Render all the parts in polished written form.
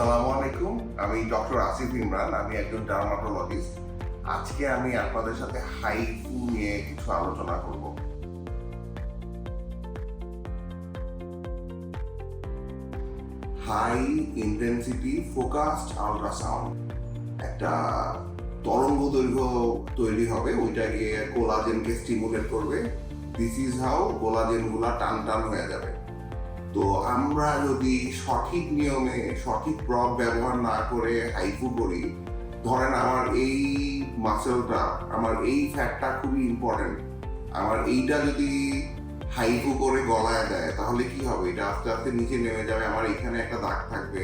আসসালামু আলাইকুম। আমি ডক্টর আসিফ ইমরান। আমি একজন ডার্মাটোলজিস্ট। আজকে আমি আপনাদের সাথে হাইফু নিয়ে কিছু আলোচনা করব। হাই ইন্টেন্সিটি ফোকাসড আল্ট্রাসাউন্ড একটা তরঙ্গ দৈর্ঘ্য তৈরি হবে, ওইটা গিয়ে কোলাজেনকে স্টিমুলেট করবে। দিস ইজ হাউ কোলাজেনগুলা টান টান হয়ে যাবে। তো আমরা যদি সঠিক নিয়মে সঠিক প্রপ ব্যবহার না করে হাইফু করি, ধরেন আমার এই মাসেলটা, আমার এই ফ্যাটটা খুবই ইম্পর্টেন্ট, আমার এইটা যদি হাইফু করে গলায় দেয় তাহলে কি হবে? এটা আস্তে আস্তে নিচে নেমে যাবে, আমার এখানে একটা দাগ থাকবে।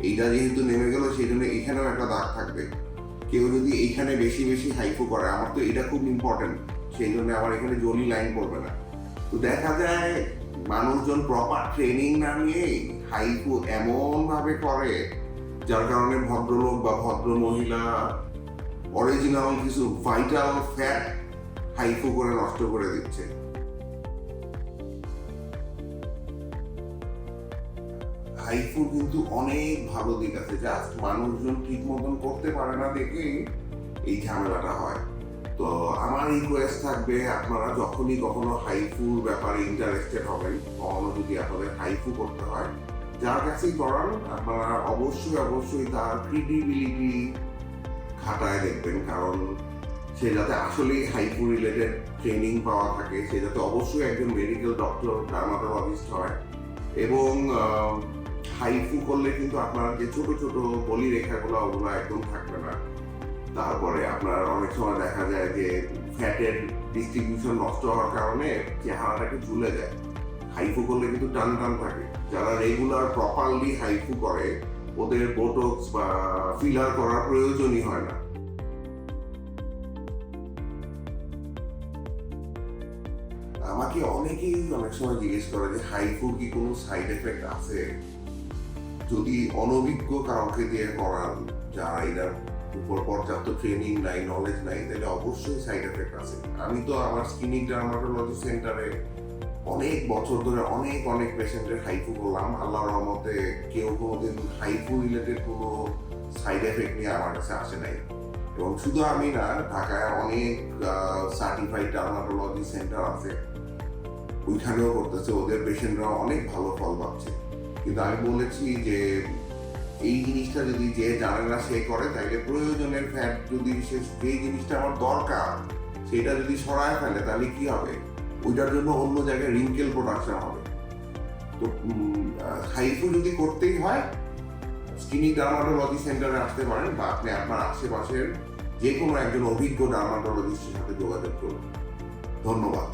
এইটা যেহেতু নেমে গেল সেই জন্য এখানেও একটা দাগ থাকবে। কেউ যদি এইখানে বেশি বেশি হাইফু করে, আমার তো এটা খুব ইম্পর্টেন্ট, সেই জন্য আমার এখানে জলি লাইন পড়বে না। তো দেখা যায় মানুষজন প্রপার ট্রেনিং না নিয়ে হাইফু এমন ভাবে করে যার কারণে ভদ্রলোক বা ভদ্র মহিলা অরিজিনাল কিছু ভাইটাল ফ্যাট হাইফু করে নষ্ট করে দিচ্ছে। হাইফুর কিন্তু অনেক ভালো দিক আছে, জাস্ট মানুষজন ঠিক মতন করতে পারে না দেখেই এই ঝামেলাটা হয়। তো আমার রিকোয়েস্ট থাকবে, আপনারা যখনই কখনো হাইফুর ব্যাপারে ইন্টারেস্টেড হবেন, কখনো যদি আপনাদের হাইফু করতে হয়, যার কাছেই করান আপনারা অবশ্যই তার ক্রেডিবিলিটি খাটায় দেখবেন, কারণ সে যাতে আসলেই হাইফু রিলেটেড ট্রেনিং পাওয়া থাকে, সে যাতে অবশ্যই একজন মেডিকেল ডক্টর ডার্মাটোলজিস্ট হয়। এবং হাইফু করলে কিন্তু আপনার যে ছোট ছোট বলি রেখাগুলো ওগুলো একদম থাকবে না। তারপরে আপনার অনেক সময় দেখা যায় যে ফ্যাটের ডিস্ট্রিবিউশন নষ্ট হওয়ার কারণে চেহারাটাকে ঝুলে যায়। হাইফু করলে কিন্তু টান টান থাকে। যারা রেগুলার প্রপারলি হাইফু করে ওদের বোটক্স বা ফিলার করার প্রয়োজনই হয় না। আমাকে অনেকেই অনেক সময় জিজ্ঞেস করে যে হাইফুর কি কোনো সাইড এফেক্ট আছে? যদি অনভিজ্ঞ কাউকে দিয়ে করান, যারা এটার উপর পর্যাপ্ত ট্রেনিং নাই, নলেজ নাই, তাহলে অবশ্যই সাইড এফেক্ট আছে। আমি তো আমার স্কিনিক ডার্মাটোলজি সেন্টারে অনেক বছর ধরে অনেক পেশেন্টের হাইফু করলাম। আল্লাহর রহমতে কেউ কোনোদিন হাইফু রিলেটেড কোনো সাইড এফেক্ট নিয়ে আমার কাছে আসে নাই। এবং শুধু আমি না, ঢাকায় অনেক সার্টিফাইড ডার্মাটোলজি সেন্টার আছে, ওইখানেও করতেছে, ওদের পেশেন্টরা অনেক ভালো ফল পাচ্ছে। কিন্তু আমি বলেছি যে এই জিনিসটা যদি যে জানে না সে করে, তাইলে প্রয়োজনের ফ্যাট যদি যে জিনিসটা আমার দরকার সেটা যদি সরায় ফেলে তাহলে কি হবে? ওইটার জন্য অন্য জায়গায় রিঙ্কেল প্রোডাকশন হবে। তো হাইফু যদি করতেই হয়, স্কিনিক ডার্মাটোলজি সেন্টারে আসতে পারেন, বা আপনি আপনার আশেপাশের যে কোনো একজন অভিজ্ঞ ডার্মাটোলজিস্টের সাথে যোগাযোগ করুন। ধন্যবাদ।